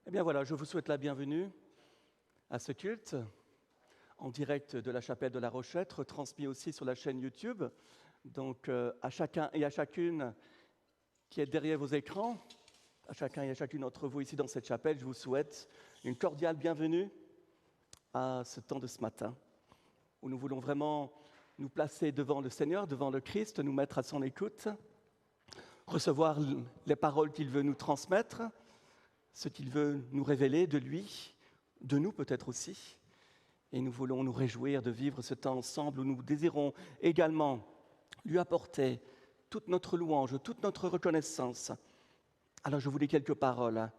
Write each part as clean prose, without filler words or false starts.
Eh bien voilà, je vous souhaite la bienvenue à ce culte, en direct de la chapelle de la Rochette, retransmis aussi sur la chaîne YouTube. Donc à chacun et à chacune qui est derrière vos écrans, à chacun et à chacune d'entre vous ici dans cette chapelle, je vous souhaite une cordiale bienvenue à ce temps de ce matin, où nous voulons vraiment nous placer devant le Seigneur, devant le Christ, nous mettre à son écoute, recevoir les paroles qu'il veut nous transmettre, ce qu'il veut nous révéler de lui, de nous peut-être aussi. Et nous voulons nous réjouir de vivre ce temps ensemble où nous désirons également lui apporter toute notre louange, toute notre reconnaissance. Alors je vous lis quelques paroles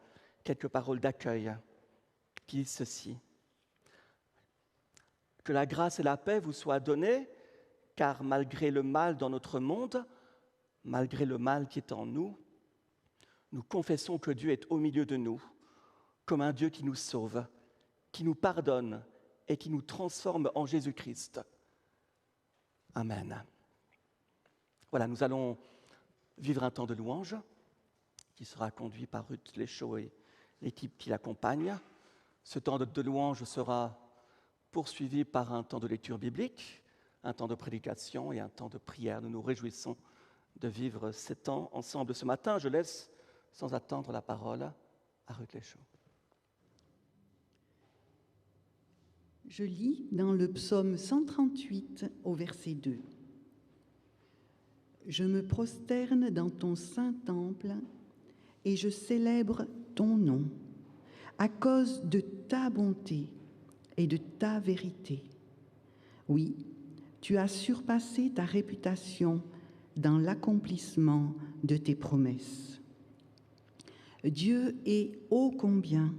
d'accueil qui disent ceci. Que la grâce et la paix vous soient données, car malgré le mal dans notre monde, malgré le mal qui est en nous, nous confessons que Dieu est au milieu de nous, comme un Dieu qui nous sauve, qui nous pardonne et qui nous transforme en Jésus-Christ. Amen. Voilà, nous allons vivre un temps de louange qui sera conduit par Ruth Léchaud et l'équipe qui l'accompagne. Ce temps de louange sera poursuivi par un temps de lecture biblique, un temps de prédication et un temps de prière. Nous nous réjouissons de vivre ces temps ensemble ce matin. Je laisse sans attendre la parole à Ruth Léchaud. Je lis dans le psaume 138 au verset 2. Je me prosterne dans ton saint temple et je célèbre ton nom à cause de ta bonté et de ta vérité. Oui, tu as surpassé ta réputation dans l'accomplissement de tes promesses. Dieu est ô combien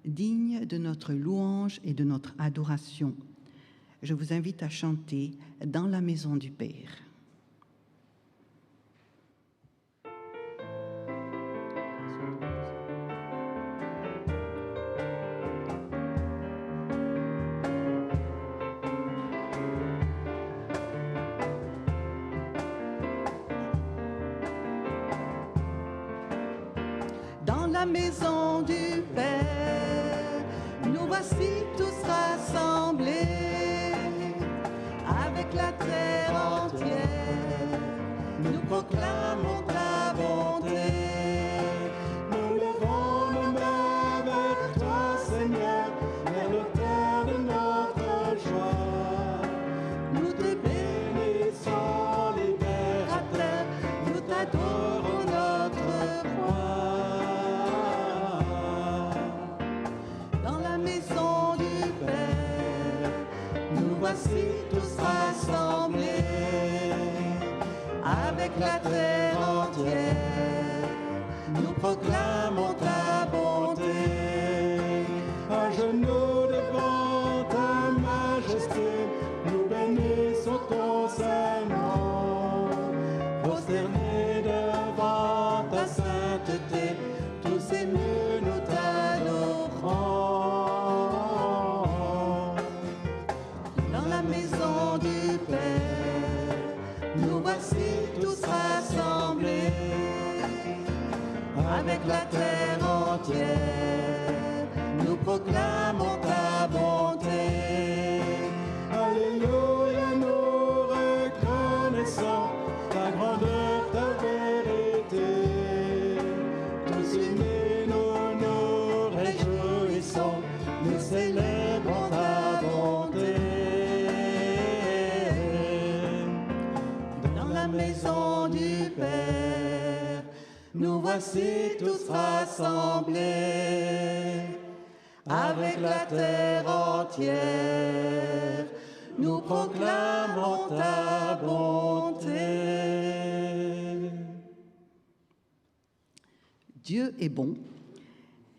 digne de notre louange et de notre adoration. Je vous invite à chanter dans la maison du Père. Dans la maison du Père, nous voici tous rassemblés, avec la terre entière, nous proclamons ta bonté. Nous levons nos mains vers toi, Seigneur, vers l'autel de notre joie. Nous te bénissons, libérateur, nous t'adorons, notre roi. Voici tous rassemblés, avec la terre entière, nous proclamons ta bonté. À genoux devant ta majesté, nous bénissons ton saint nom. Prosternés devant ta sainteté, tous émus nous t'adorons. Nous voici tous rassemblés, avec la terre entière, nous proclamons ta bonté. Alléluia, nous reconnaissons ta grandeur, ta vérité. Tous unis, nous nous réjouissons, nous célébrons ta bonté. Maison du Père, nous voici tous rassemblés, avec la terre entière, nous proclamons ta bonté. Dieu est bon,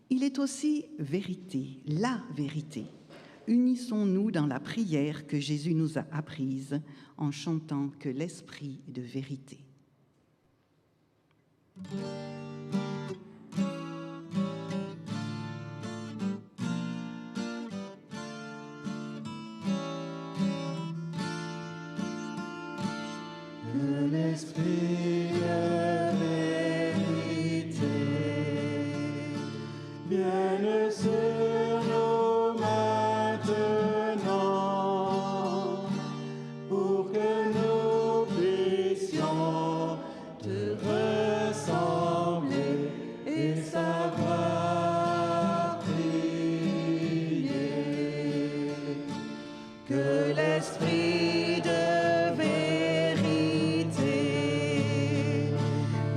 il est aussi vérité, la vérité. Unissons-nous dans la prière que Jésus nous a apprise en chantant que l'Esprit de vérité. Que l'Esprit de vérité vienne te ressembler et savoir prier. Que l'Esprit de vérité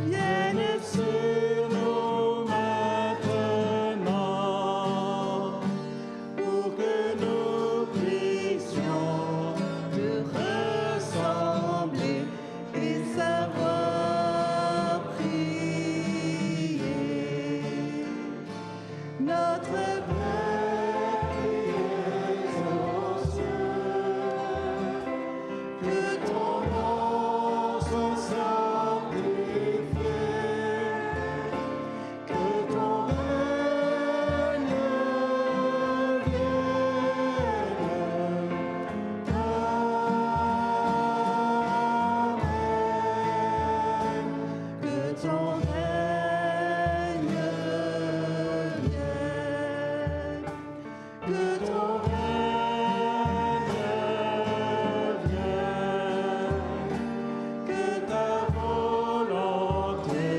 vienne sur nous maintenant pour que nous puissions te ressembler et savoir prier. Notre Père qui es aux cieux, que ton nom soit sanctifié, que ton règne vienne. Amen. Que ton règne vienne. Que ton règne vienne. Que ta volonté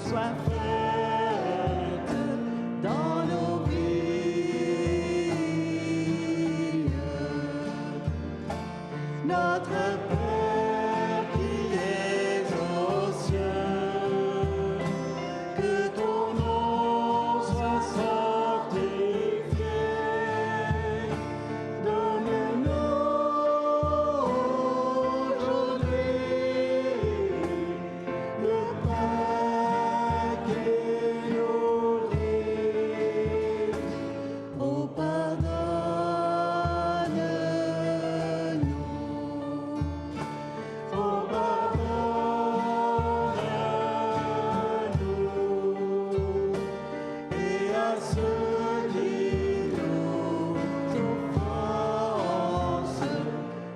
soit faite dans nos vies. Notre Père qui es aux cieux, que ton nom soit sanctifié. Donne-nous aujourd'hui le pain qui nous nourrit. Oh, pardonne-nous. Oh, pardonne-nous. Et à ceux qui nous offensent,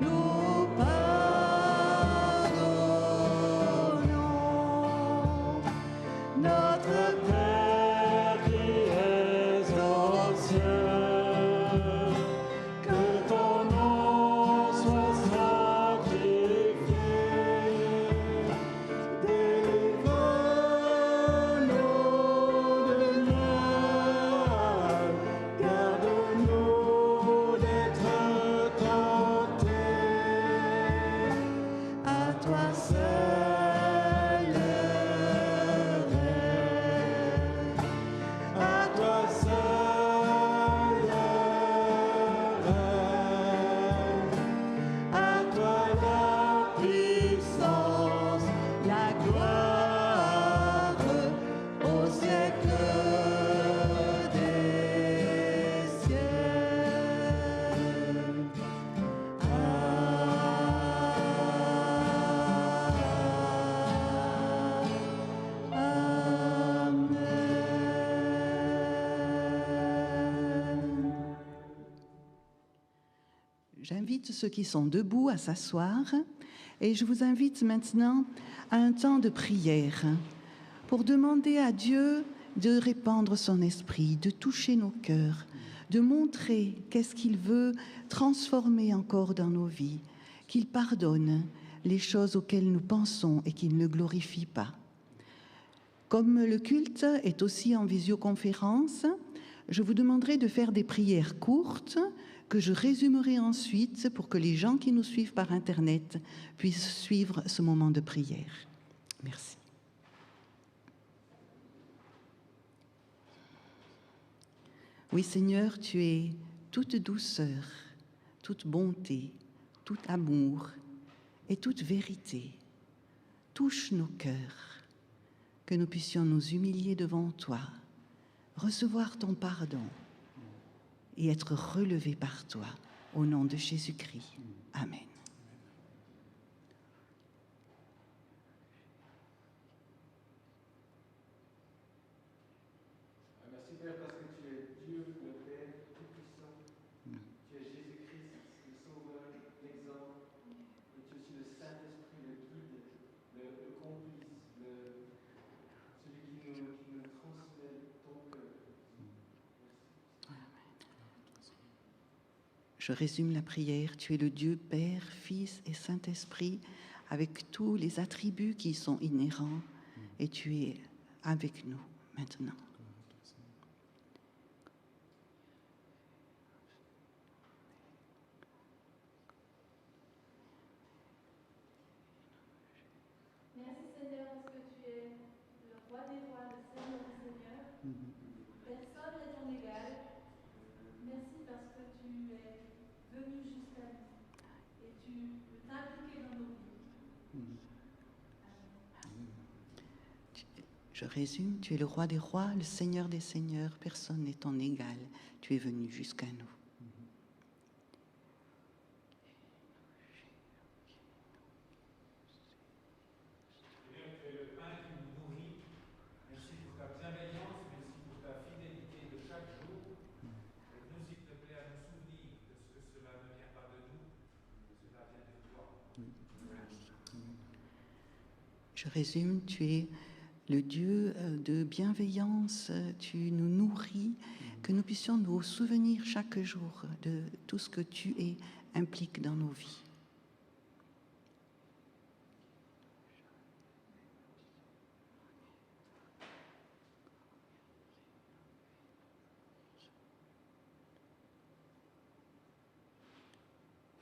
nous pardonnons. Notre Père qui es aux cieux, que ton nom soit sanctifié. Délivre-nous du mal, garde-nous d'être tentés. À toi seul le règne, à toi seul le règne, à toi la puissance, la gloire au siècle des siècles. Amen. J'invite ceux qui sont debout à s'asseoir et je vous invite maintenant à un temps de prière pour demander à Dieu de répandre son esprit, de toucher nos cœurs, de montrer qu'est-ce qu'il veut transformer encore dans nos vies, qu'il pardonne les choses auxquelles nous pensons et qu'il ne glorifie pas. Comme le culte est aussi en visioconférence, je vous demanderai de faire des prières courtes que je résumerai ensuite pour que les gens qui nous suivent par Internet puissent suivre ce moment de prière. Merci. Oui, Seigneur, tu es toute douceur, toute bonté, tout amour et toute vérité. Touche nos cœurs, que nous puissions nous humilier devant toi, recevoir ton pardon et être relevés par toi, au nom de Jésus-Christ. Amen. Merci Père parce que tu es Dieu, le Père Tout-Puissant. Tu es Jésus-Christ, le Sauveur, l'exemple. Et tu es aussi le Saint-Esprit, le guide, le complice, celui qui nous transmet ton cœur. Je résume la prière. Tu es le Dieu Père, Fils et Saint-Esprit, avec tous les attributs qui y sont inhérents, et tu es avec nous maintenant. Merci Seigneur parce que tu es le roi des rois, le Seigneur des seigneurs. Personne n'est ton égal. Merci parce que tu es venu jusqu'à nous et tu peux t'impliquer dans nos vies. Je résume, tu es le roi des rois, le Seigneur des seigneurs, personne n'est ton égal, tu es venu jusqu'à nous. Seigneur, tu es le pain qui nous nourrit. Merci pour ta bienveillance, merci pour ta fidélité de chaque jour. Aide-nous, s'il te plaît, à nous souvenir de ce que cela ne vient pas de nous, cela vient de toi. Je résume, tu es le Dieu de bienveillance, tu nous nourris, que nous puissions nous souvenir chaque jour de tout ce que tu es implique dans nos vies.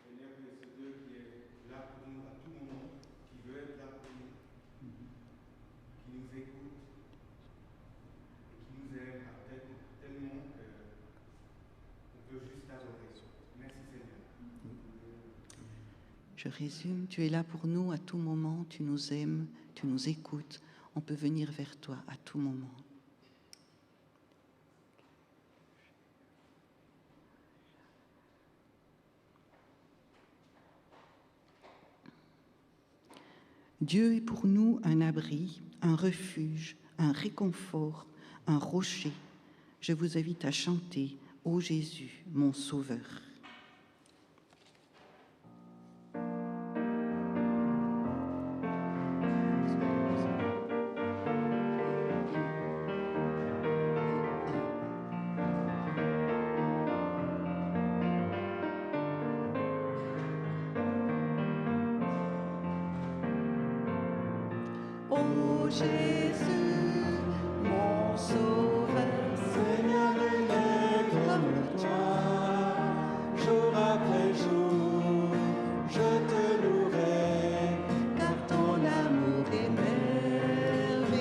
Seigneur, tu es ce Dieu qui est là pour nous à tout moment, qui veut être là pour nous, qui nous écoute et qui nous aime tellement qu'on peut juste adorer. Merci Seigneur. Je résume, tu es là pour nous à tout moment, tu nous aimes, tu nous écoutes, on peut venir vers toi à tout moment. Dieu est pour nous un abri, un refuge, un réconfort, un rocher. Je vous invite à chanter « Ô Jésus, mon Sauveur ». Ô Jésus, mon Sauveur, Seigneur, il est comme toi, jour après jour, je te louerai, car ton amour est merveilleux.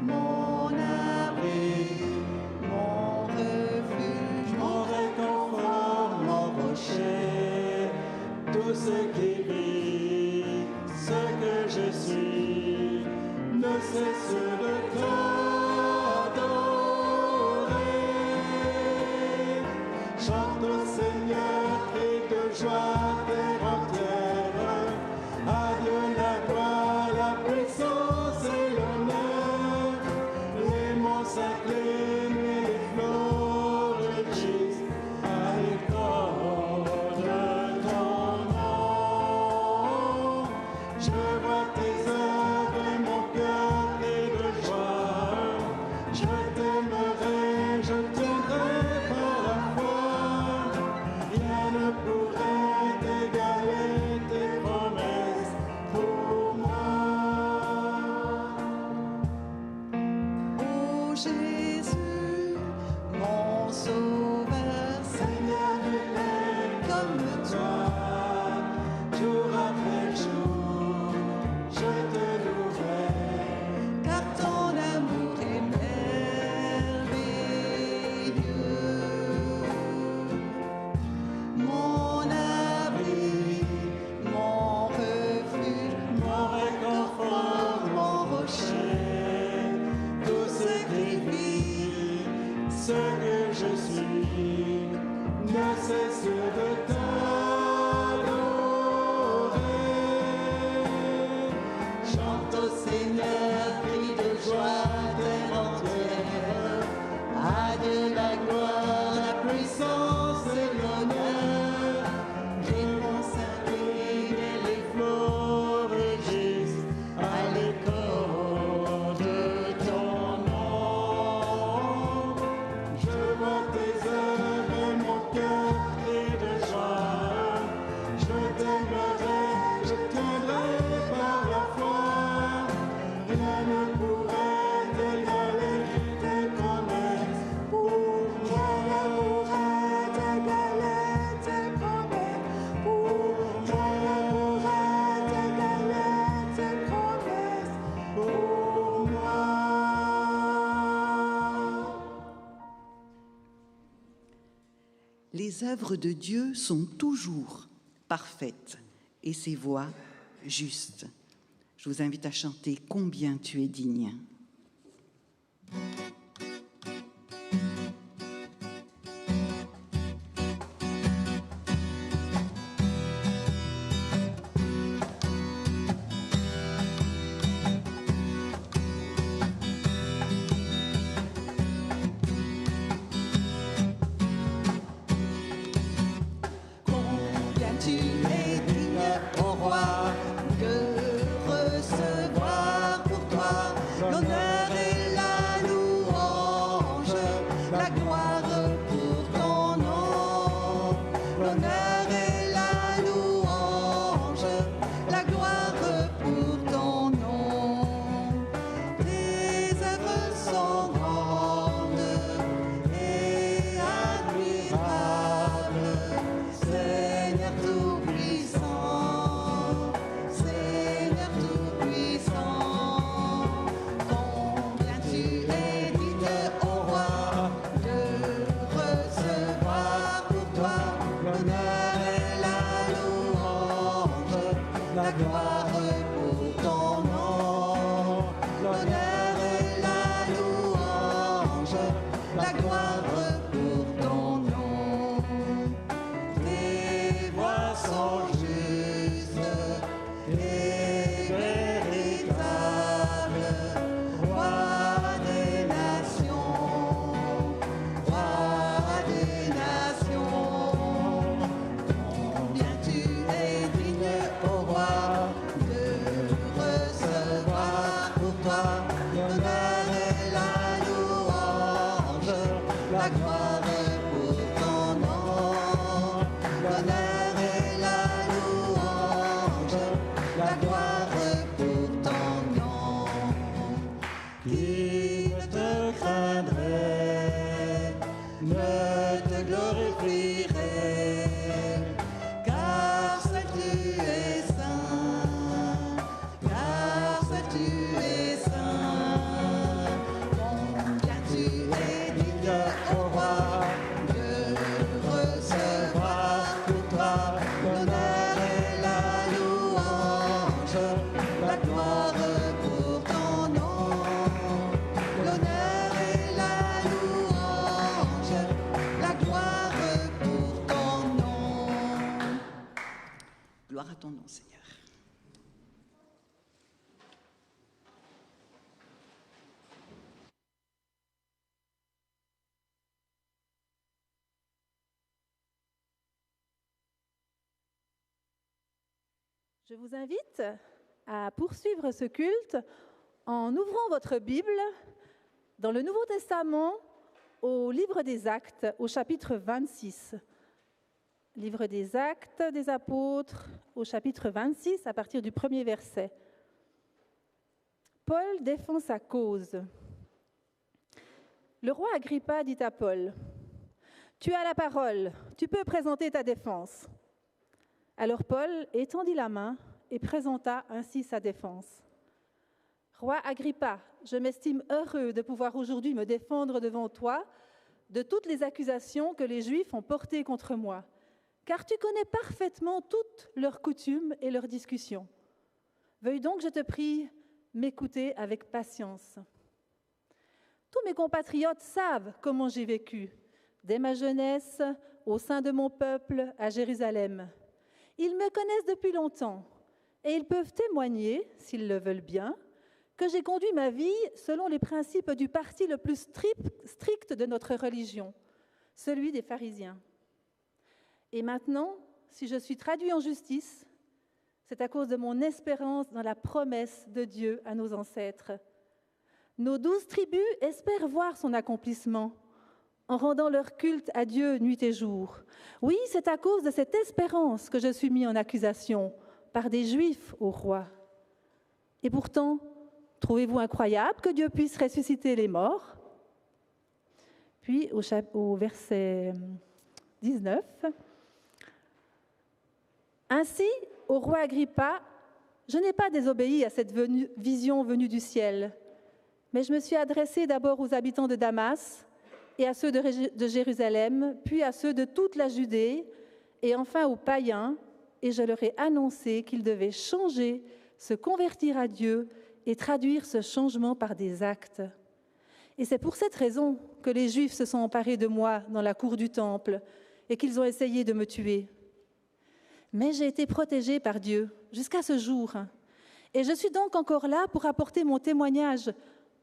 Mon abri, mon refuge, mon réconfort, mon rocher, tout ce qui vit, ce que je suis, ne cesse de t'adorer. Chante au Seigneur, cri de joie, terre entière. À Dieu la gloire, la puissance et l'honneur. Les monts s'inclinent et les flots rugissent à l'écho de ton nom. Je vois tes œuvres et mon cœur est de joie. Je t'aimerai, je tiendrai par la foi. Rien ne pourrait égaler tes promesses pour moi. ô Jésus, mon Sauveur, Seigneur, il est comme toi, jour après jour, je te louerai. car ton amour est merveilleux. Mon abri, mon refuge, Mon réconfort, mon rocher, tout ce qui vit, ce que je suis, ne cesse de t'adorer. chante au Seigneur, cri de joie, terre entière. À Dieu la gloire, la puissance et l'honneur. Réponse incline et les flots rugissent À l'écho de ton nom, je vois tes œuvres et mon cœur crie de joie. Les œuvres de Dieu sont toujours parfaites et ses voies justes. Je vous invite à chanter « Combien tu es digne ». Gloire à ton nom, Seigneur. Je vous invite à poursuivre ce culte en ouvrant votre Bible dans le Nouveau Testament au livre des Actes, au chapitre 26. Livre des Actes des Apôtres, au chapitre 26, à partir du premier verset. Paul défend sa cause. Le roi Agrippa dit à Paul, « Tu as la parole, tu peux présenter ta défense. » Alors Paul étendit la main et présenta ainsi sa défense. « Roi Agrippa, je m'estime heureux de pouvoir aujourd'hui me défendre devant toi de toutes les accusations que les Juifs ont portées contre moi. Car tu connais parfaitement toutes leurs coutumes et leurs discussions. Veuille donc, je te prie, m'écouter avec patience. Tous mes compatriotes savent comment j'ai vécu, dès ma jeunesse, au sein de mon peuple, à Jérusalem. Ils me connaissent depuis longtemps, et ils peuvent témoigner, s'ils le veulent bien, que j'ai conduit ma vie selon les principes du parti le plus strict de notre religion, celui des pharisiens. Et maintenant, si je suis traduit en justice, c'est à cause de mon espérance dans la promesse de Dieu à nos ancêtres. Nos 12 tribus espèrent voir son accomplissement en rendant leur culte à Dieu nuit et jour. Oui, c'est à cause de cette espérance que je suis mis en accusation par des Juifs au roi. Et pourtant, trouvez-vous incroyable que Dieu puisse ressusciter les morts ? Puis, au verset 19... Ainsi, au roi Agrippa, je n'ai pas désobéi à cette vision venue du ciel, mais je me suis adressée d'abord aux habitants de Damas et à ceux de Jérusalem, puis à ceux de toute la Judée, et enfin aux païens, et je leur ai annoncé qu'ils devaient changer, se convertir à Dieu et traduire ce changement par des actes. Et c'est pour cette raison que les Juifs se sont emparés de moi dans la cour du temple et qu'ils ont essayé de me tuer. Mais j'ai été protégée par Dieu jusqu'à ce jour. Et je suis donc encore là pour apporter mon témoignage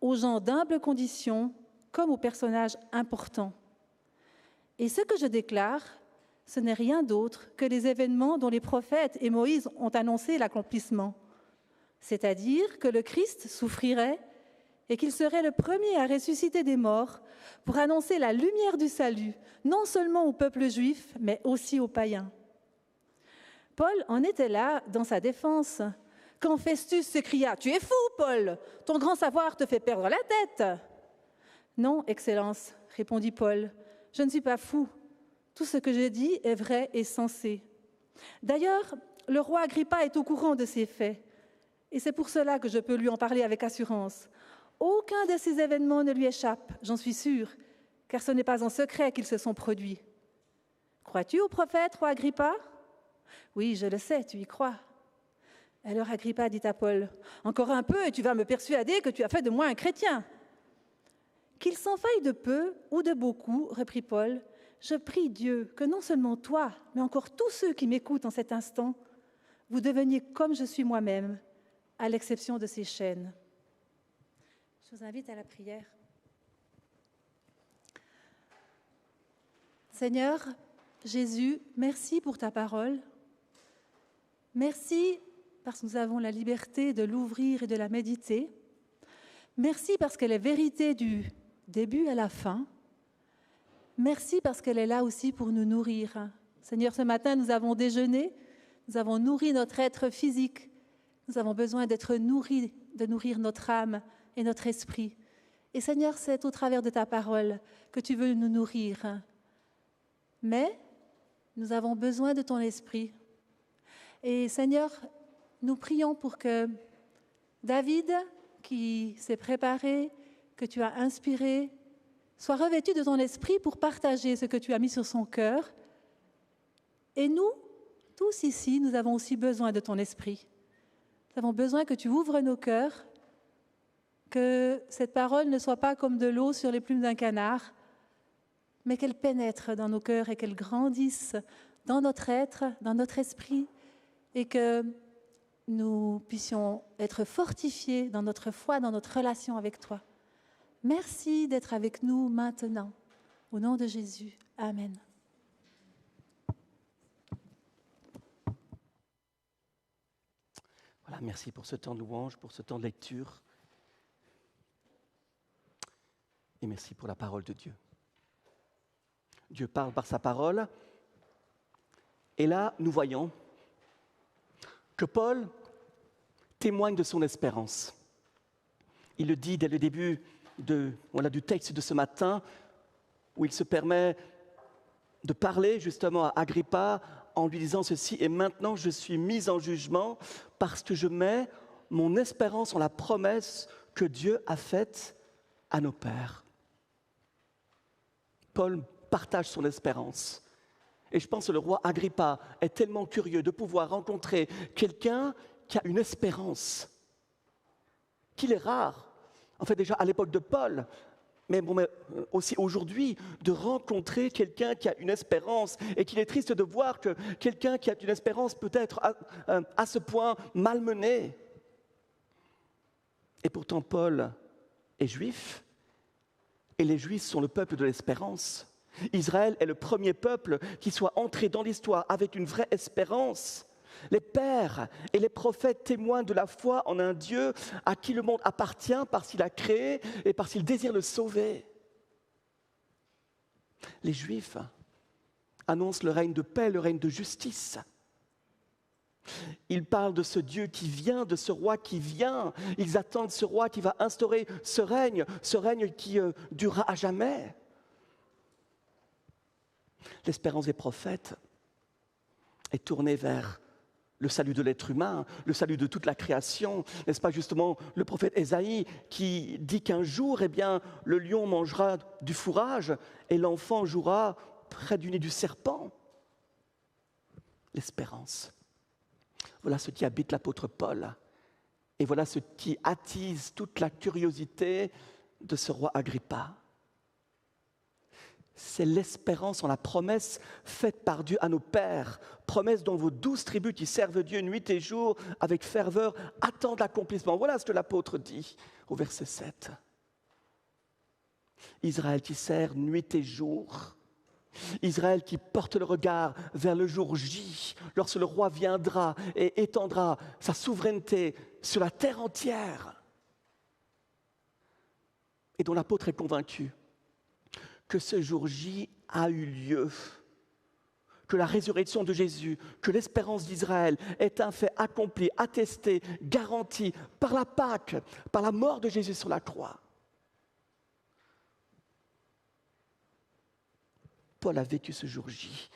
aux gens d'humble condition comme aux personnages importants. Et ce que je déclare, ce n'est rien d'autre que les événements dont les prophètes et Moïse ont annoncé l'accomplissement. C'est-à-dire que le Christ souffrirait et qu'il serait le premier à ressusciter des morts pour annoncer la lumière du salut, non seulement au peuple juif, mais aussi aux païens. Paul en était là dans sa défense, quand Festus s'écria « Tu es fou, Paul, ton grand savoir te fait perdre la tête !» « Non, Excellence, répondit Paul, je ne suis pas fou. Tout ce que je dis est vrai et sensé. D'ailleurs, le roi Agrippa est au courant de ces faits, et c'est pour cela que je peux lui en parler avec assurance. Aucun de ces événements ne lui échappe, j'en suis sûre, car ce n'est pas en secret qu'ils se sont produits. Crois-tu au prophète, roi Agrippa ? Oui, je le sais, tu y crois. Alors Agrippa dit à Paul, « Encore un peu et tu vas me persuader que tu as fait de moi un chrétien. » Qu'il s'en faille de peu ou de beaucoup, reprit Paul, je prie Dieu que non seulement toi, mais encore tous ceux qui m'écoutent en cet instant, vous deveniez comme je suis moi-même, à l'exception de ces chaînes. Je vous invite à la prière. Seigneur Jésus, merci pour ta parole. Merci parce que nous avons la liberté de l'ouvrir et de la méditer. Merci parce qu'elle est vérité du début à la fin. Merci parce qu'elle est là aussi pour nous nourrir. Seigneur, ce matin, nous avons déjeuné, nous avons nourri notre être physique. Nous avons besoin d'être nourris, de nourrir notre âme et notre esprit. Et Seigneur, c'est au travers de ta parole que tu veux nous nourrir. Mais nous avons besoin de ton esprit. Et Seigneur, nous prions pour que David, qui s'est préparé, que tu as inspiré, soit revêtu de ton esprit pour partager ce que tu as mis sur son cœur. Et nous, tous ici, nous avons aussi besoin de ton esprit. Nous avons besoin que tu ouvres nos cœurs, que cette parole ne soit pas comme de l'eau sur les plumes d'un canard, mais qu'elle pénètre dans nos cœurs et qu'elle grandisse dans notre être, dans notre esprit, et que nous puissions être fortifiés dans notre foi, dans notre relation avec toi. Merci d'être avec nous maintenant. Au nom de Jésus. Amen. Voilà, merci pour ce temps de louange, pour ce temps de lecture. Et merci pour la parole de Dieu. Dieu parle par sa parole. Et là, nous voyons que Paul témoigne de son espérance. Il le dit dès le début du texte de ce matin, où il se permet de parler justement à Agrippa en lui disant ceci, « Et maintenant je suis mis en jugement parce que je mets mon espérance en la promesse que Dieu a faite à nos pères. » Paul partage son espérance. Et je pense que le roi Agrippa est tellement curieux de pouvoir rencontrer quelqu'un qui a une espérance, qu'il est rare, en fait déjà à l'époque de Paul, mais aussi aujourd'hui, de rencontrer quelqu'un qui a une espérance et qu'il est triste de voir que quelqu'un qui a une espérance peut être à ce point malmené. Et pourtant Paul est juif et les Juifs sont le peuple de l'espérance. Israël est le premier peuple qui soit entré dans l'histoire avec une vraie espérance. Les pères et les prophètes témoignent de la foi en un Dieu à qui le monde appartient parce qu'il a créé et parce qu'il désire le sauver. Les Juifs annoncent le règne de paix, le règne de justice. Ils parlent de ce Dieu qui vient, de ce roi qui vient. Ils attendent ce roi qui va instaurer ce règne qui durera à jamais. L'espérance des prophètes est tournée vers le salut de l'être humain, le salut de toute la création. N'est-ce pas justement le prophète Ésaïe qui dit qu'un jour, eh bien, le lion mangera du fourrage et l'enfant jouera près du nid du serpent. L'espérance. Voilà ce qui habite l'apôtre Paul. Et voilà ce qui attise toute la curiosité de ce roi Agrippa. C'est l'espérance en la promesse faite par Dieu à nos pères, promesse dont vos 12 tribus qui servent Dieu nuit et jour avec ferveur attendent l'accomplissement. Voilà ce que l'apôtre dit au verset 7. Israël qui sert nuit et jour, Israël qui porte le regard vers le jour J, lorsque le roi viendra et étendra sa souveraineté sur la terre entière, et dont l'apôtre est convaincu que ce jour J a eu lieu, que la résurrection de Jésus, que l'espérance d'Israël est un fait accompli, attesté, garanti par la Pâque, par la mort de Jésus sur la croix. Paul a vécu ce jour J.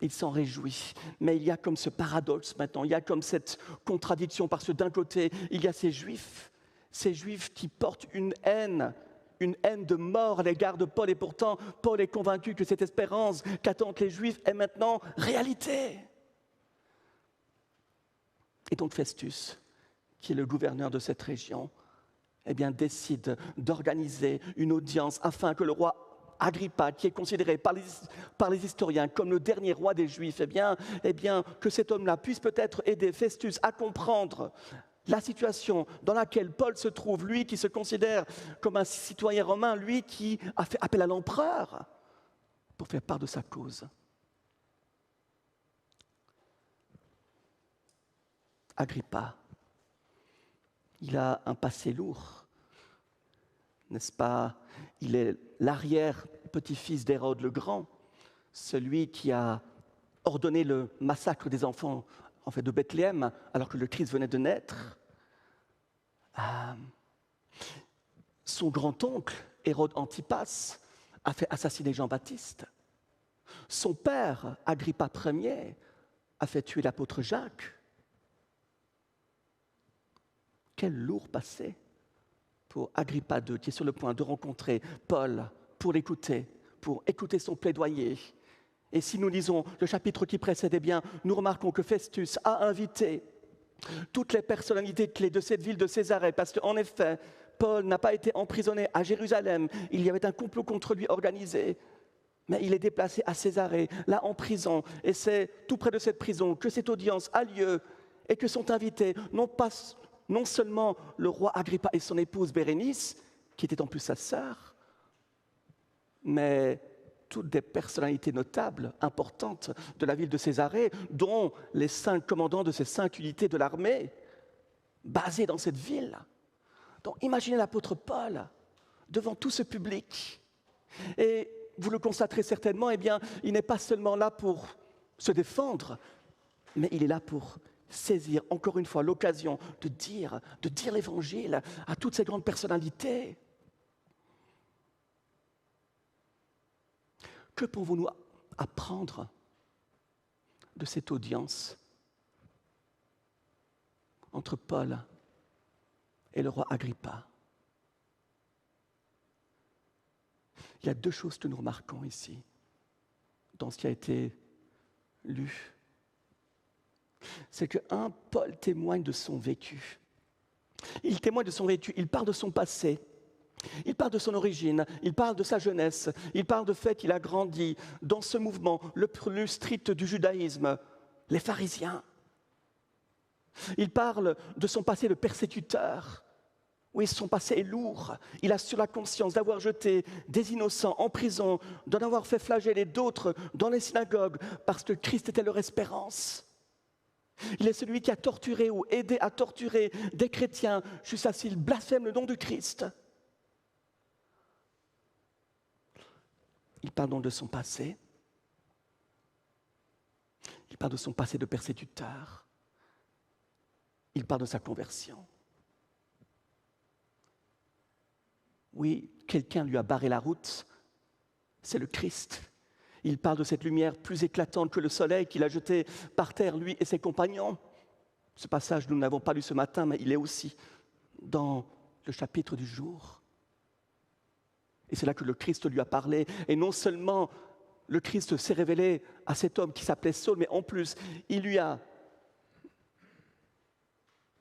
Il s'en réjouit. Mais il y a comme ce paradoxe maintenant, il y a comme cette contradiction, parce que d'un côté, il y a ces Juifs qui portent une haine de mort à l'égard de Paul. Et pourtant, Paul est convaincu que cette espérance qu'attendent les Juifs est maintenant réalité. Et donc Festus, qui est le gouverneur de cette région, eh bien, décide d'organiser une audience afin que le roi Agrippa, qui est considéré par les historiens comme le dernier roi des Juifs, eh bien, que cet homme-là puisse peut-être aider Festus à comprendre la situation dans laquelle Paul se trouve, lui qui se considère comme un citoyen romain, lui qui a fait appel à l'empereur pour faire part de sa cause. Agrippa, il a un passé lourd, n'est-ce pas? Il est l'arrière-petit-fils d'Hérode le Grand, celui qui a ordonné le massacre des enfants de Bethléem, alors que le Christ venait de naître. Son grand-oncle, Hérode Antipas, a fait assassiner Jean-Baptiste. Son père, Agrippa Ier, a fait tuer l'apôtre Jacques. Quel lourd passé pour Agrippa II, qui est sur le point de rencontrer Paul pour écouter son plaidoyer. Et si nous lisons le chapitre qui précède, eh bien, nous remarquons que Festus a invité toutes les personnalités clés de cette ville de Césarée, parce qu'en effet, Paul n'a pas été emprisonné à Jérusalem. Il y avait un complot contre lui organisé. Mais il est déplacé à Césarée, là en prison. Et c'est tout près de cette prison que cette audience a lieu et que sont invités non seulement le roi Agrippa et son épouse Bérénice, qui était en plus sa sœur, mais toutes des personnalités notables, importantes de la ville de Césarée, dont les 5 commandants de ces 5 unités de l'armée, basés dans cette ville. Donc imaginez l'apôtre Paul devant tout ce public. Et vous le constaterez certainement, eh bien, il n'est pas seulement là pour se défendre, mais il est là pour saisir encore une fois l'occasion de dire l'évangile à toutes ces grandes personnalités. Que pouvons-nous apprendre de cette audience entre Paul et le roi Agrippa? Il y a 2 choses que nous remarquons ici, dans ce qui a été lu. C'est que, Paul témoigne de son vécu. Il témoigne de son vécu, il parle de son passé. Il parle de son origine, il parle de sa jeunesse, il parle du fait qu'il a grandi dans ce mouvement le plus strict du judaïsme, les pharisiens. Il parle de son passé de persécuteur. Oui, son passé est lourd. Il a sur la conscience d'avoir jeté des innocents en prison, d'en avoir fait flageller d'autres dans les synagogues, parce que Christ était leur espérance. Il est celui qui a torturé ou aidé à torturer des chrétiens jusqu'à ce qu'ils blasphèment le nom du Christ. Il parle donc de son passé. Il parle de son passé de persécuteur. Il parle de sa conversion. Oui, quelqu'un lui a barré la route. C'est le Christ. Il parle de cette lumière plus éclatante que le soleil qu'il a jetée par terre, lui et ses compagnons. Ce passage, nous ne l'avons pas lu ce matin, mais il est aussi dans le chapitre du jour. Et c'est là que le Christ lui a parlé. Et non seulement le Christ s'est révélé à cet homme qui s'appelait Saul, mais en plus, il lui a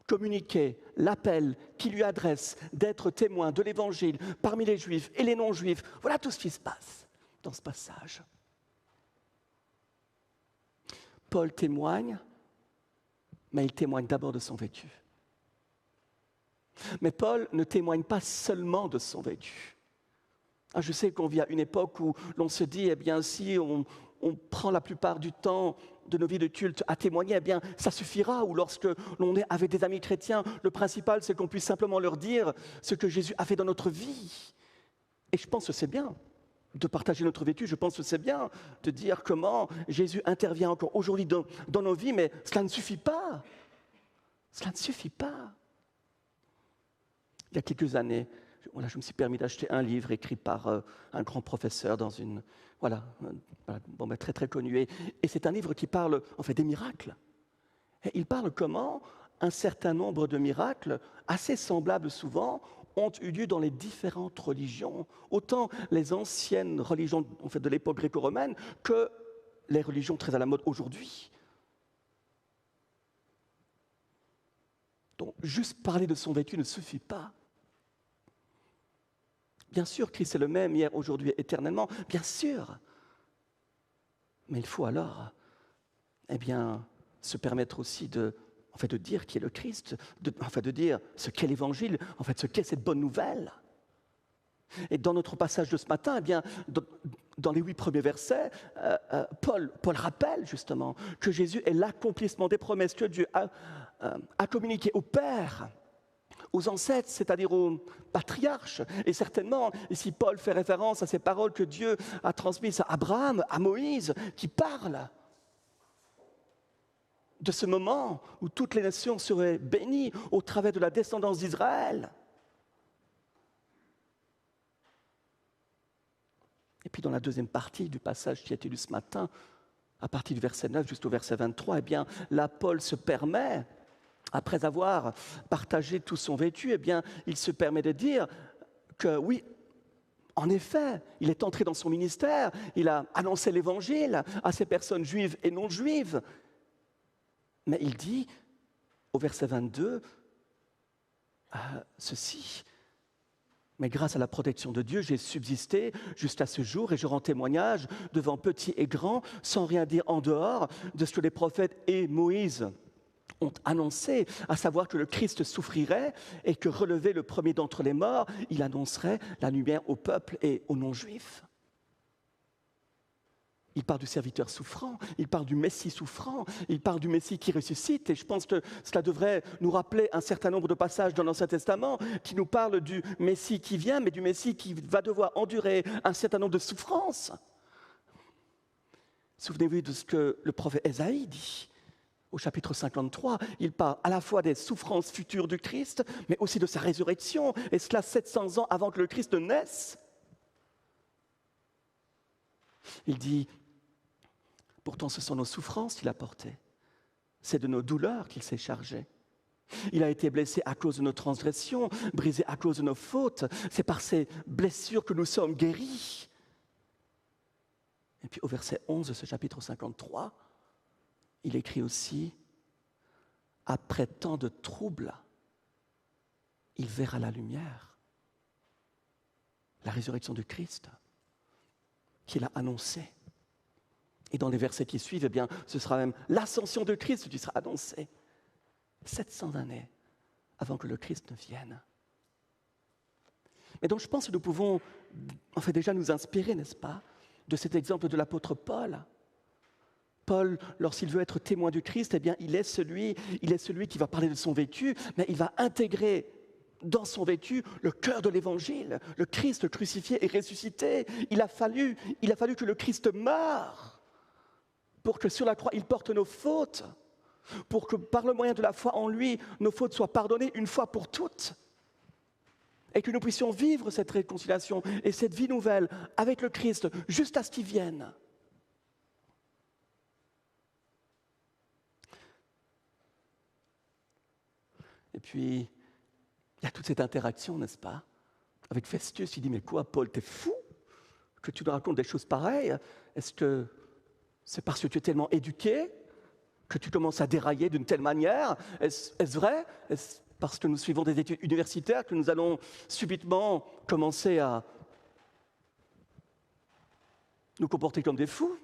communiqué l'appel qu'il lui adresse d'être témoin de l'Évangile parmi les Juifs et les non-Juifs. Voilà tout ce qui se passe dans ce passage. Paul témoigne, mais il témoigne d'abord de son vécu. Mais Paul ne témoigne pas seulement de son vécu. Je sais qu'on vit à une époque où l'on se dit, eh bien, si on prend la plupart du temps de nos vies de culte à témoigner, eh bien, ça suffira. Ou lorsque l'on est avec des amis chrétiens, le principal, c'est qu'on puisse simplement leur dire ce que Jésus a fait dans notre vie. Et je pense que c'est bien de partager notre vécu. Je pense que c'est bien de dire comment Jésus intervient encore aujourd'hui dans nos vies, mais cela ne suffit pas. Cela ne suffit pas. Il y a quelques années, je me suis permis d'acheter un livre écrit par un grand professeur dans une... très très connu. Et c'est un livre qui parle en fait des miracles. Et il parle comment un certain nombre de miracles, assez semblables souvent, ont eu lieu dans les différentes religions, autant les anciennes religions en fait, de l'époque gréco-romaine que les religions très à la mode aujourd'hui. Donc, juste parler de son vécu ne suffit pas. Bien sûr, Christ est le même hier, aujourd'hui, éternellement, bien sûr. Mais il faut alors, se permettre aussi de dire qui est le Christ, de dire ce qu'est l'Évangile, ce qu'est cette bonne nouvelle. Et dans notre passage de ce matin, dans les 8 premiers versets, Paul rappelle justement que Jésus est l'accomplissement des promesses que Dieu a communiquées au Père, aux ancêtres, c'est-à-dire aux patriarches. Et certainement, ici Paul fait référence à ces paroles que Dieu a transmises à Abraham, à Moïse, qui parlent de ce moment où toutes les nations seraient bénies au travers de la descendance d'Israël. Et puis dans la deuxième partie du passage qui a été lu ce matin, à partir du verset 9 jusqu'au verset 23, là Paul se permet, après avoir partagé tout son vécu, il se permet de dire que oui, en effet, il est entré dans son ministère, il a annoncé l'Évangile à ces personnes juives et non juives. Mais il dit, au verset 22, ceci, « Mais grâce à la protection de Dieu, j'ai subsisté jusqu'à ce jour et je rends témoignage devant petits et grands, sans rien dire en dehors de ce que les prophètes et Moïse ont annoncé, à savoir que le Christ souffrirait et que relevé le premier d'entre les morts, il annoncerait la lumière au peuple et aux non-juifs. » Il parle du serviteur souffrant, il parle du Messie souffrant, il parle du Messie qui ressuscite. Et je pense que cela devrait nous rappeler un certain nombre de passages dans l'Ancien Testament qui nous parlent du Messie qui vient, mais du Messie qui va devoir endurer un certain nombre de souffrances. Souvenez-vous de ce que le prophète Ésaïe dit. Au chapitre 53, il parle à la fois des souffrances futures du Christ, mais aussi de sa résurrection, et cela 700 ans avant que le Christ ne naisse. Il dit, pourtant ce sont nos souffrances qu'il a portées, c'est de nos douleurs qu'il s'est chargé. Il a été blessé à cause de nos transgressions, brisé à cause de nos fautes, c'est par ces blessures que nous sommes guéris. Et puis au verset 11 de ce chapitre 53, il écrit aussi, « Après tant de troubles, il verra la lumière. » La résurrection du Christ qu'il a annoncée. Et dans les versets qui suivent, ce sera même l'ascension de Christ qui sera annoncée. 700 années avant que le Christ ne vienne. Mais donc je pense que nous pouvons déjà nous inspirer, n'est-ce pas, de cet exemple de l'apôtre Paul. Paul, lorsqu'il veut être témoin du Christ, il est celui qui va parler de son vécu, mais il va intégrer dans son vécu le cœur de l'Évangile, le Christ crucifié et ressuscité. Il a fallu que le Christ meure pour que sur la croix, il porte nos fautes, pour que par le moyen de la foi en lui, nos fautes soient pardonnées une fois pour toutes, et que nous puissions vivre cette réconciliation et cette vie nouvelle avec le Christ juste à ce qu'il vienne. Et puis, il y a toute cette interaction, n'est-ce pas? Avec Festus, il dit, mais quoi, Paul, t'es fou que tu nous racontes des choses pareilles? Est-ce que c'est parce que tu es tellement éduqué que tu commences à dérailler d'une telle manière? Est-ce vrai? Est-ce parce que nous suivons des études universitaires que nous allons subitement commencer à nous comporter comme des fous?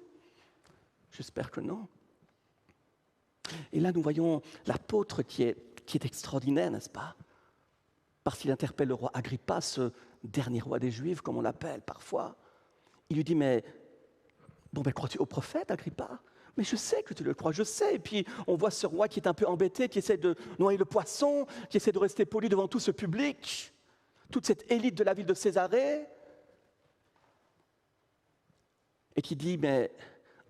J'espère que non. Et là, nous voyons l'apôtre qui est extraordinaire, n'est-ce pas? Parce qu'il interpelle le roi Agrippa, ce dernier roi des Juifs, comme on l'appelle parfois. Il lui dit, mais crois-tu au prophète, Agrippa? Mais je sais que tu le crois, je sais. Et puis, on voit ce roi qui est un peu embêté, qui essaie de noyer le poisson, qui essaie de rester poli devant tout ce public, toute cette élite de la ville de Césarée, et qui dit, mais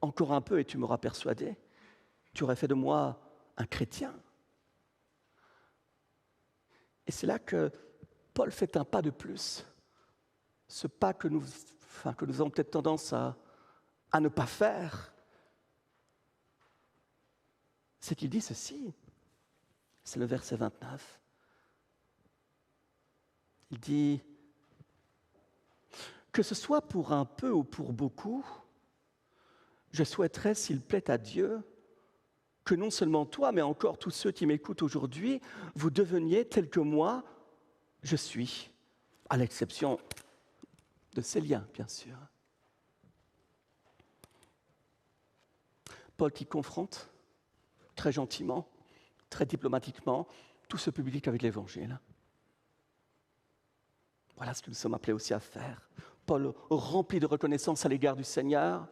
encore un peu et tu m'auras persuadé. Tu aurais fait de moi un chrétien. Et c'est là que Paul fait un pas de plus. Ce pas que nous avons peut-être tendance à ne pas faire. C'est qu'il dit ceci. C'est le verset 29. Il dit, que ce soit pour un peu ou pour beaucoup, je souhaiterais, s'il plaît à Dieu, que non seulement toi, mais encore tous ceux qui m'écoutent aujourd'hui, vous deveniez tels que moi, je suis, à l'exception de ces liens, bien sûr. Paul qui confronte très gentiment, très diplomatiquement, tout ce public avec l'Évangile. Voilà ce que nous sommes appelés aussi à faire. Paul, rempli de reconnaissance à l'égard du Seigneur,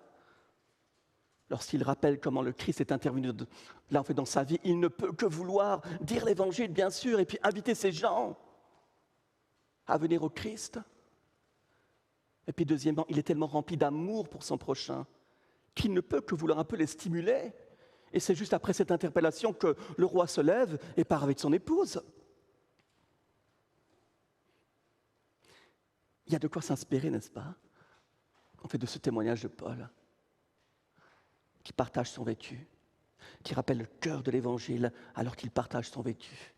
lorsqu'il rappelle comment le Christ est intervenu là, en fait, dans sa vie, il ne peut que vouloir dire l'Évangile, bien sûr, et puis inviter ces gens à venir au Christ. Et puis deuxièmement, il est tellement rempli d'amour pour son prochain qu'il ne peut que vouloir un peu les stimuler. Et c'est juste après cette interpellation que le roi se lève et part avec son épouse. Il y a de quoi s'inspirer, n'est-ce pas, en fait, de ce témoignage de Paul, qui partage son vécu, qui rappelle le cœur de l'Évangile alors qu'il partage son vécu,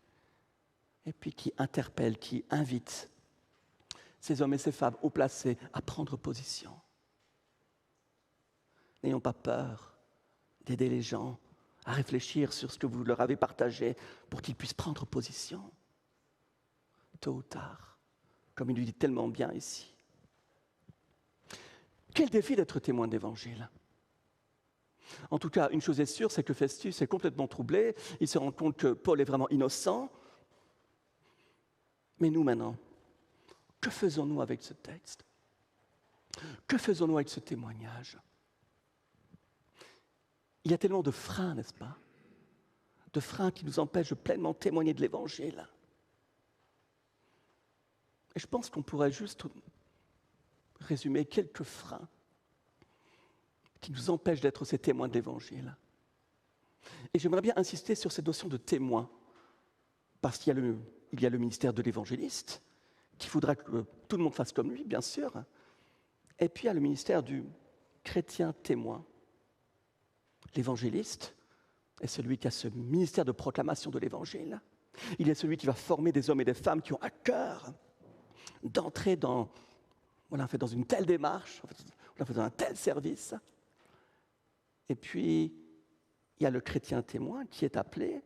et puis qui interpelle, qui invite ces hommes et ces femmes haut placés à prendre position. N'ayons pas peur d'aider les gens à réfléchir sur ce que vous leur avez partagé pour qu'ils puissent prendre position, tôt ou tard, comme il lui dit tellement bien ici. Quel défi d'être témoin de l'Évangile! En tout cas, une chose est sûre, c'est que Festus est complètement troublé. Il se rend compte que Paul est vraiment innocent. Mais nous, maintenant, que faisons-nous avec ce texte? Que faisons-nous avec ce témoignage? Il y a tellement de freins, n'est-ce pas? De freins qui nous empêchent de pleinement témoigner de l'Évangile. Et je pense qu'on pourrait juste résumer quelques freins qui nous empêchent d'être ces témoins de l'Évangile. Et j'aimerais bien insister sur cette notion de témoin, parce qu'il y a le ministère de l'évangéliste, qui voudra que tout le monde fasse comme lui, bien sûr, et puis il y a le ministère du chrétien témoin. L'évangéliste est celui qui a ce ministère de proclamation de l'Évangile. Il est celui qui va former des hommes et des femmes qui ont à cœur d'entrer dans une telle démarche, dans un tel service. Et puis, il y a le chrétien témoin qui est appelé,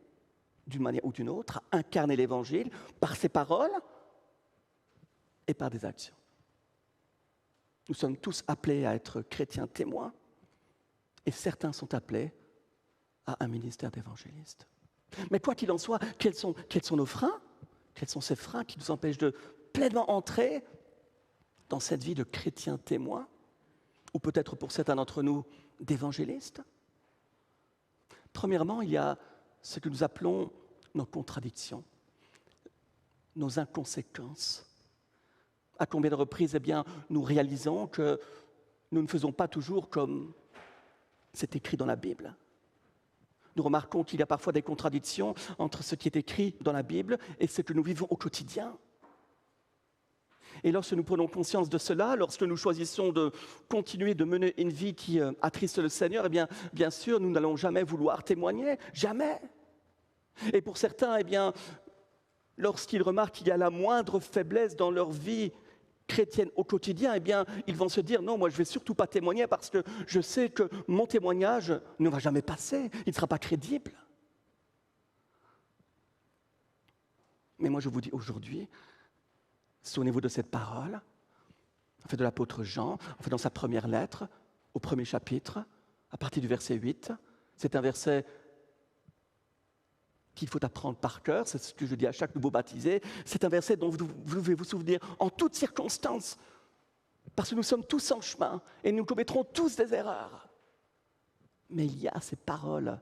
d'une manière ou d'une autre, à incarner l'Évangile par ses paroles et par des actions. Nous sommes tous appelés à être chrétiens témoins, et certains sont appelés à un ministère d'évangéliste. Mais quoi qu'il en soit, quels sont nos freins? Quels sont ces freins qui nous empêchent de pleinement entrer dans cette vie de chrétien témoin, ou peut-être pour certains d'entre nous, d'évangélistes? Premièrement, il y a ce que nous appelons nos contradictions, nos inconséquences. À combien de reprises, nous réalisons que nous ne faisons pas toujours comme c'est écrit dans la Bible. Nous remarquons qu'il y a parfois des contradictions entre ce qui est écrit dans la Bible et ce que nous vivons au quotidien. Et lorsque nous prenons conscience de cela, lorsque nous choisissons de continuer de mener une vie qui attriste le Seigneur, bien sûr, nous n'allons jamais vouloir témoigner, jamais. Et pour certains, lorsqu'ils remarquent qu'il y a la moindre faiblesse dans leur vie chrétienne au quotidien, eh bien, ils vont se dire, non, moi, je ne vais surtout pas témoigner parce que je sais que mon témoignage ne va jamais passer, il ne sera pas crédible. Mais moi, je vous dis aujourd'hui, souvenez-vous de cette parole, en fait, de l'apôtre Jean, en fait, dans sa première lettre, au premier chapitre, à partir du verset 8. C'est un verset qu'il faut apprendre par cœur, c'est ce que je dis à chaque nouveau baptisé. C'est un verset dont vous devez vous souvenir en toutes circonstances, parce que nous sommes tous en chemin et nous commettrons tous des erreurs. Mais il y a ces paroles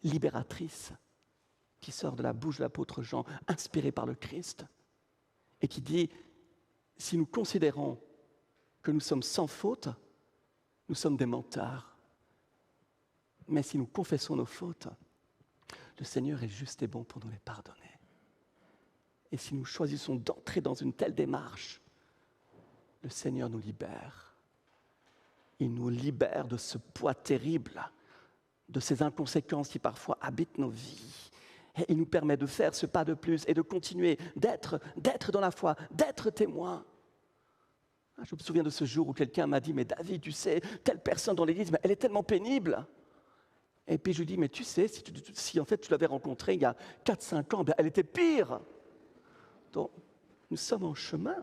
libératrices qui sortent de la bouche de l'apôtre Jean, inspirées par le Christ, et qui dit, si nous considérons que nous sommes sans faute, nous sommes des menteurs. Mais si nous confessons nos fautes, le Seigneur est juste et bon pour nous les pardonner. Et si nous choisissons d'entrer dans une telle démarche, le Seigneur nous libère. Il nous libère de ce poids terrible, de ces inconséquences qui parfois habitent nos vies. Et il nous permet de faire ce pas de plus et de continuer d'être dans la foi, d'être témoin. Je me souviens de ce jour où quelqu'un m'a dit, mais David, tu sais, telle personne dans l'église, mais elle est tellement pénible. Et puis je lui dis, mais tu sais, si en fait tu l'avais rencontrée il y a 4-5 ans, ben, elle était pire. Donc, nous sommes en chemin.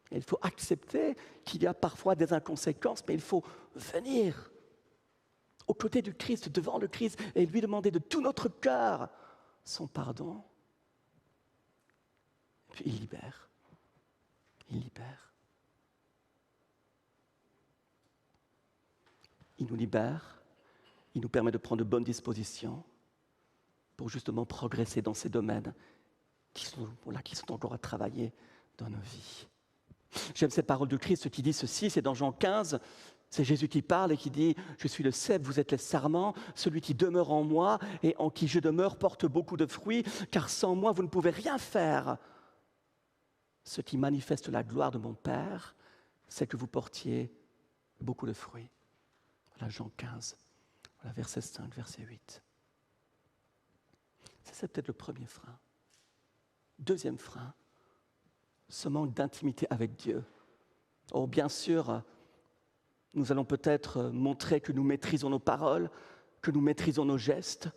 Et il faut accepter qu'il y a parfois des inconséquences, mais il faut venir aux côtés du Christ, devant le Christ, et lui demander de tout notre cœur son pardon. Et puis il libère. Il libère. Il nous libère. Il nous permet de prendre de bonnes dispositions pour justement progresser dans ces domaines qui sont encore à travailler dans nos vies. J'aime cette parole de Christ qui dit ceci, c'est dans Jean 15, c'est Jésus qui parle et qui dit « Je suis le cep, vous êtes les sarments, celui qui demeure en moi et en qui je demeure porte beaucoup de fruits, car sans moi vous ne pouvez rien faire. Ce qui manifeste la gloire de mon Père, c'est que vous portiez beaucoup de fruits. » Voilà Jean 15. Voilà, verset 5, verset 8. C'est peut-être le premier frein. Deuxième frein, ce manque d'intimité avec Dieu. Oh, bien sûr, nous allons peut-être montrer que nous maîtrisons nos paroles, que nous maîtrisons nos gestes,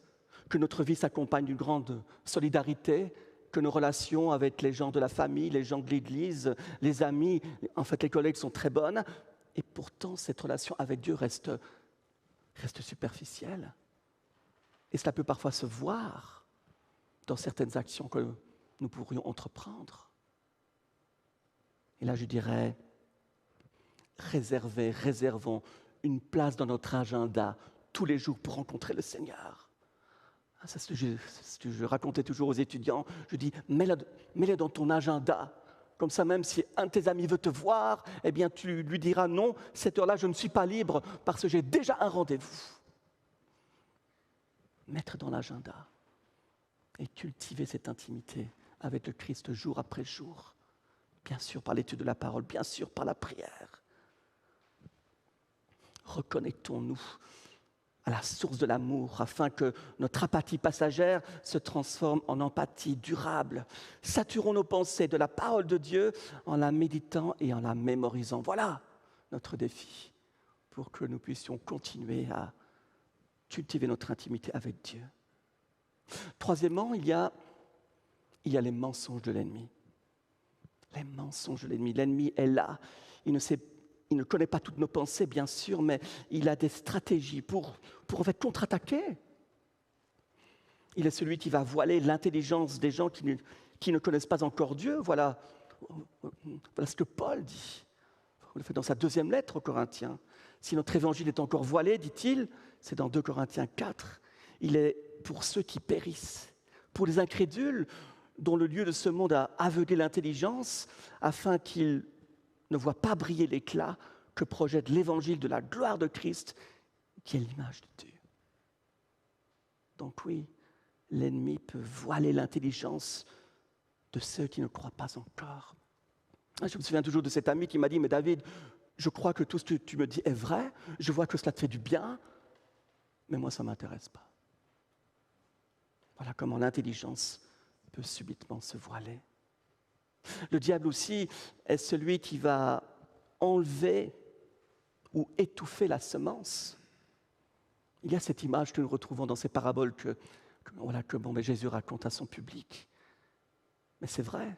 que notre vie s'accompagne d'une grande solidarité, que nos relations avec les gens de la famille, les gens de l'Église, les amis, en fait les collègues sont très bonnes. Et pourtant, cette relation avec Dieu reste superficielle. Et cela peut parfois se voir dans certaines actions que nous pourrions entreprendre. Et là, je dirais, réservons une place dans notre agenda tous les jours pour rencontrer le Seigneur. C'est ce que je racontais toujours aux étudiants. Je dis, mets-le dans ton agenda. Comme ça, même si un de tes amis veut te voir, eh bien, tu lui diras non, cette heure-là, je ne suis pas libre parce que j'ai déjà un rendez-vous. Mettre dans l'agenda et cultiver cette intimité avec le Christ jour après jour. Bien sûr par l'étude de la parole, bien sûr par la prière. Reconnectons-nous à la source de l'amour, afin que notre apathie passagère se transforme en empathie durable. Saturons nos pensées de la parole de Dieu en la méditant et en la mémorisant. Voilà notre défi pour que nous puissions continuer à cultiver notre intimité avec Dieu. Troisièmement, il y a les mensonges de l'ennemi. Les mensonges de l'ennemi. L'ennemi est là. Il ne connaît pas toutes nos pensées, bien sûr, mais il a des stratégies pour en fait contre-attaquer. Il est celui qui va voiler l'intelligence des gens qui ne connaissent pas encore Dieu. Voilà ce que Paul dit. On le fait dans sa deuxième lettre aux Corinthiens. Si notre évangile est encore voilé, dit-il, c'est dans 2 Corinthiens 4, il est pour ceux qui périssent, pour les incrédules dont le Dieu de ce monde a aveuglé l'intelligence afin qu'ils ne voient pas briller l'éclat que projette l'évangile de la gloire de Christ, qui est l'image de Dieu. Donc oui, l'ennemi peut voiler l'intelligence de ceux qui ne croient pas encore. Je me souviens toujours de cet ami qui m'a dit « Mais David, je crois que tout ce que tu me dis est vrai, je vois que cela te fait du bien, mais moi ça ne m'intéresse pas. » Voilà comment l'intelligence peut subitement se voiler. Le diable aussi est celui qui va enlever ou étouffer la semence. Il y a cette image que nous retrouvons dans ces paraboles que Jésus raconte à son public. Mais c'est vrai.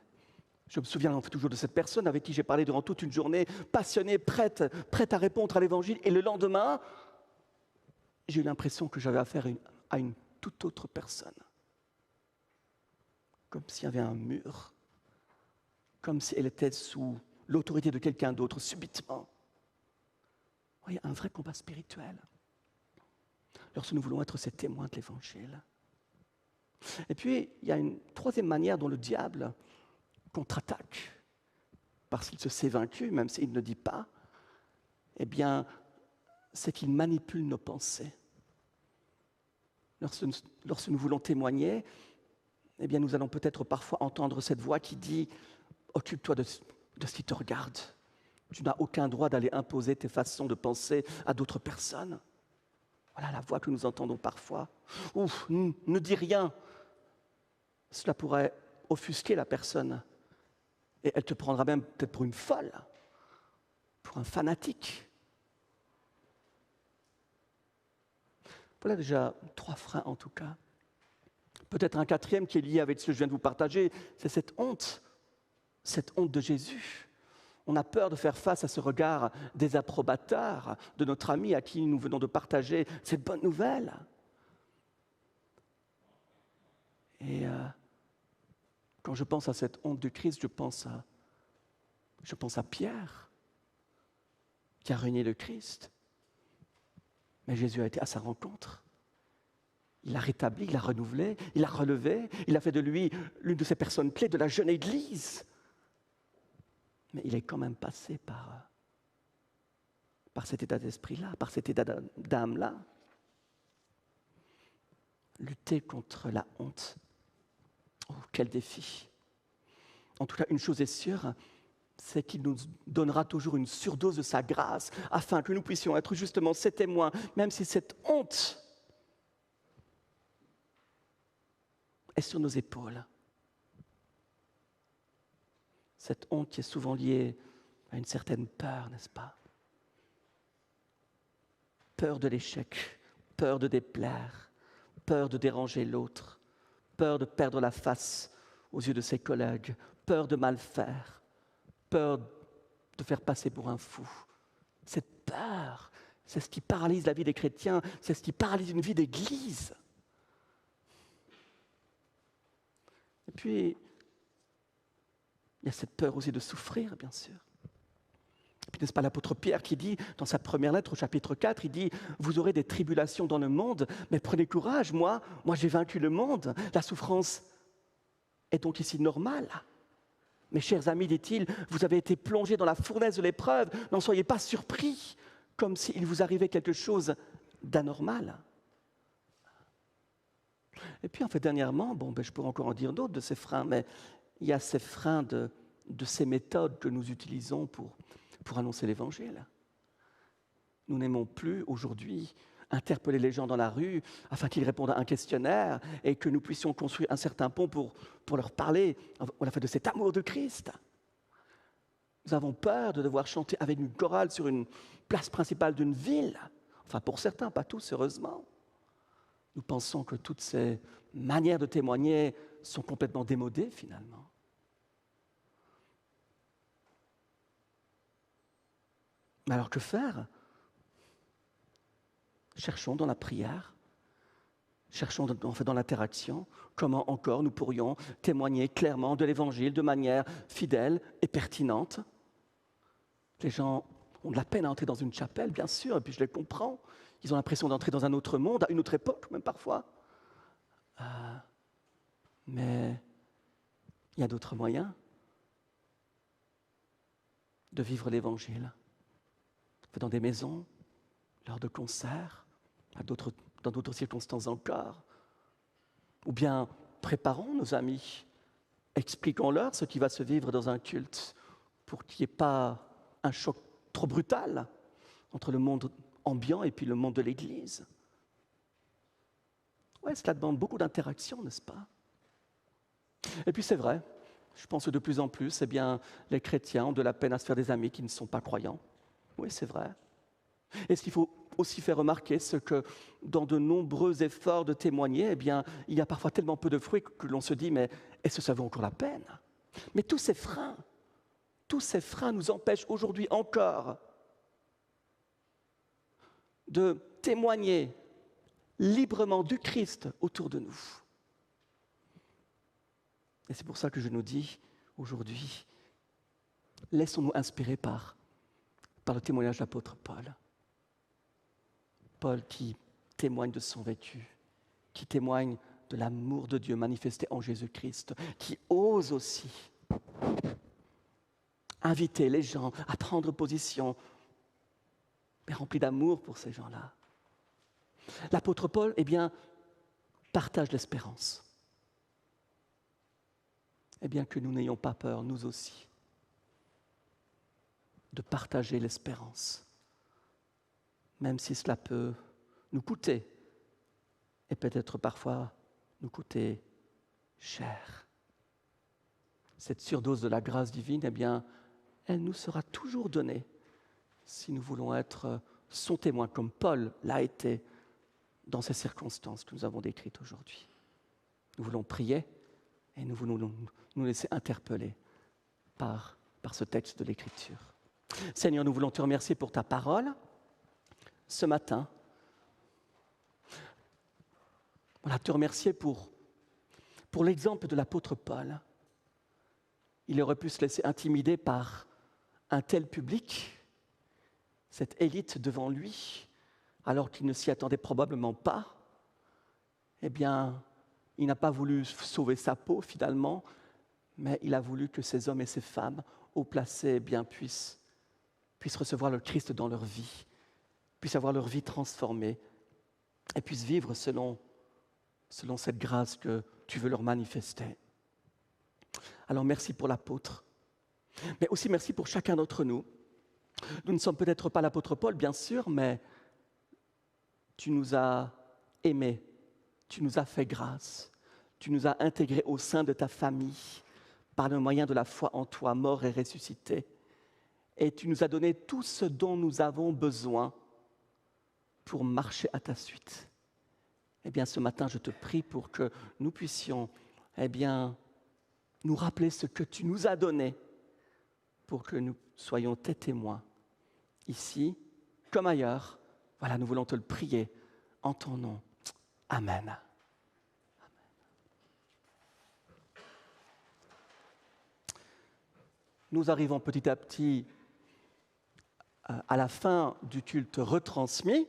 Je me souviens toujours de cette personne avec qui j'ai parlé durant toute une journée, passionnée, prête à répondre à l'Évangile. Et le lendemain, j'ai eu l'impression que j'avais affaire à une toute autre personne. Comme s'il y avait un mur, comme si elle était sous l'autorité de quelqu'un d'autre, subitement. Vous voyez, un vrai combat spirituel. Lorsque nous voulons être ces témoins de l'Évangile. Et puis, il y a une troisième manière dont le diable contre-attaque, parce qu'il se sait vaincu, même s'il ne le dit pas, eh bien, c'est qu'il manipule nos pensées. Lorsque nous voulons témoigner, eh bien, nous allons peut-être parfois entendre cette voix qui dit « Occupe-toi de ce qui te regarde. Tu n'as aucun droit d'aller imposer tes façons de penser à d'autres personnes. » Voilà la voix que nous entendons parfois. « Ouf, ne dis rien. » Cela pourrait offusquer la personne. Et elle te prendra même peut-être pour une folle, pour un fanatique. Voilà déjà 3 freins en tout cas. Peut-être un 4e qui est lié avec ce que je viens de vous partager, c'est cette honte de Jésus. On a peur de faire face à ce regard désapprobateur de notre ami à qui nous venons de partager cette bonne nouvelle. Et quand je pense à cette honte du Christ, je pense à Pierre, qui a renié le Christ. Mais Jésus a été à sa rencontre. Il l'a rétabli, il l'a renouvelé, il l'a relevé, il a fait de lui l'une de ces personnes clés de la jeune Église. Mais il est quand même passé par cet état d'esprit-là, par cet état d'âme-là. Lutter contre la honte. Oh, quel défi! En tout cas, une chose est sûre, c'est qu'il nous donnera toujours une surdose de sa grâce, afin que nous puissions être justement ses témoins, même si cette honte est sur nos épaules. Cette honte qui est souvent liée à une certaine peur, n'est-ce pas? Peur de l'échec, peur de déplaire, peur de déranger l'autre, peur de perdre la face aux yeux de ses collègues, peur de mal faire, peur de faire passer pour un fou. Cette peur, c'est ce qui paralyse la vie des chrétiens, c'est ce qui paralyse une vie d'église. Et puis, il y a cette peur aussi de souffrir, bien sûr. Et puis, n'est-ce pas l'apôtre Pierre qui dit, dans sa première lettre au chapitre 4, il dit « Vous aurez des tribulations dans le monde, mais prenez courage, moi j'ai vaincu le monde. La souffrance est donc ici normale. Mes chers amis, dit-il, vous avez été plongés dans la fournaise de l'épreuve, n'en soyez pas surpris, comme s'il vous arrivait quelque chose d'anormal. » Et puis, en fait, dernièrement, je pourrais encore en dire d'autres de ces freins, mais il y a ces freins de ces méthodes que nous utilisons pour annoncer l'Évangile. Nous n'aimons plus aujourd'hui interpeller les gens dans la rue afin qu'ils répondent à un questionnaire et que nous puissions construire un certain pont pour leur parler de cet amour de Christ. Nous avons peur de devoir chanter avec une chorale sur une place principale d'une ville. Enfin, pour certains, pas tous, heureusement. Nous pensons que toutes ces manières de témoigner sont complètement démodées, finalement. Mais alors que faire? Cherchons dans la prière, cherchons dans l'interaction, comment encore nous pourrions témoigner clairement de l'Évangile de manière fidèle et pertinente. Les gens ont de la peine à entrer dans une chapelle, bien sûr, et puis je les comprends. Ils ont l'impression d'entrer dans un autre monde, à une autre époque même parfois. Mais il y a d'autres moyens de vivre l'Évangile. Dans des maisons, lors de concerts, dans d'autres circonstances encore. Ou bien préparons nos amis, expliquons-leur ce qui va se vivre dans un culte pour qu'il n'y ait pas un choc trop brutal entre le monde ambiant et puis le monde de l'Église. Ouais, cela demande beaucoup d'interaction, n'est-ce pas? Et puis c'est vrai, je pense que de plus en plus, eh bien, les chrétiens ont de la peine à se faire des amis qui ne sont pas croyants. Oui, c'est vrai. Et ce qu'il faut aussi faire remarquer, c'est que dans de nombreux efforts de témoigner, eh bien, il y a parfois tellement peu de fruits que l'on se dit, mais est-ce que ça vaut encore la peine? Mais tous ces freins nous empêchent aujourd'hui encore de témoigner librement du Christ autour de nous. Et c'est pour ça que je nous dis aujourd'hui, laissons-nous inspirer par le témoignage de l'apôtre Paul. Paul qui témoigne de son vécu, qui témoigne de l'amour de Dieu manifesté en Jésus-Christ, qui ose aussi inviter les gens à prendre position, mais rempli d'amour pour ces gens-là. L'apôtre Paul, eh bien, partage l'espérance. Eh bien, que nous n'ayons pas peur, nous aussi, de partager l'espérance, même si cela peut nous coûter, et peut-être parfois nous coûter cher. Cette surdose de la grâce divine, eh bien, elle nous sera toujours donnée si nous voulons être son témoin, comme Paul l'a été dans ces circonstances que nous avons décrites aujourd'hui. Nous voulons prier et nous voulons nous laisser interpeller par ce texte de l'Écriture. Seigneur, nous voulons te remercier pour ta parole ce matin. Voilà, te remercier pour l'exemple de l'apôtre Paul. Il aurait pu se laisser intimider par un tel public, cette élite devant lui, alors qu'il ne s'y attendait probablement pas. Eh bien, il n'a pas voulu sauver sa peau finalement, mais il a voulu que ces hommes et ces femmes haut placés eh bien, puissent recevoir le Christ dans leur vie, puissent avoir leur vie transformée et puissent vivre selon cette grâce que tu veux leur manifester. Alors merci pour l'apôtre, mais aussi merci pour chacun d'entre nous. Nous ne sommes peut-être pas l'apôtre Paul, bien sûr, mais tu nous as aimés, tu nous as fait grâce, tu nous as intégrés au sein de ta famille par le moyen de la foi en toi, mort et ressuscité. Et tu nous as donné tout ce dont nous avons besoin pour marcher à ta suite. Eh bien, ce matin, je te prie pour que nous puissions, eh bien, nous rappeler ce que tu nous as donné pour que nous soyons tes témoins, ici comme ailleurs. Voilà, nous voulons te le prier en ton nom. Amen. Nous arrivons petit à petit à la fin du culte retransmis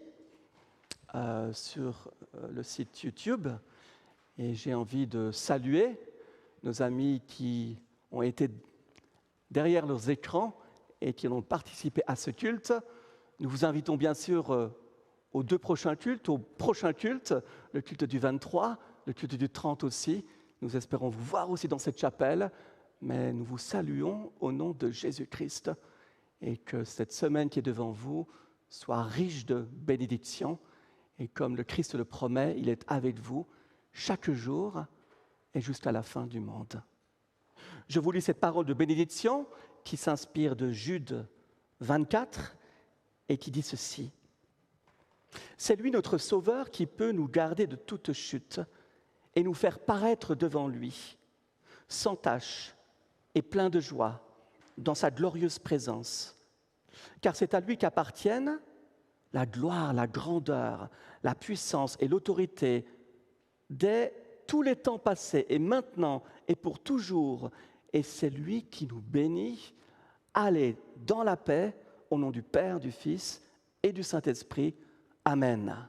sur le site YouTube. Et j'ai envie de saluer nos amis qui ont été derrière leurs écrans et qui ont participé à ce culte. Nous vous invitons bien sûr aux deux prochains cultes, au prochain culte, le culte du 23, le culte du 30 aussi. Nous espérons vous voir aussi dans cette chapelle, mais nous vous saluons au nom de Jésus-Christ et que cette semaine qui est devant vous soit riche de bénédictions. Et comme le Christ le promet, il est avec vous chaque jour et jusqu'à la fin du monde. Je vous lis cette parole de bénédiction qui s'inspire de Jude 24 et qui dit ceci. « C'est lui notre Sauveur qui peut nous garder de toute chute et nous faire paraître devant lui, sans tache et plein de joie, dans sa glorieuse présence. Car c'est à lui qu'appartiennent la gloire, la grandeur, la puissance et l'autorité dès tous les temps passés et maintenant et pour toujours. Et c'est lui qui nous bénit. Allez dans la paix, au nom du Père, du Fils et du Saint-Esprit. Amen.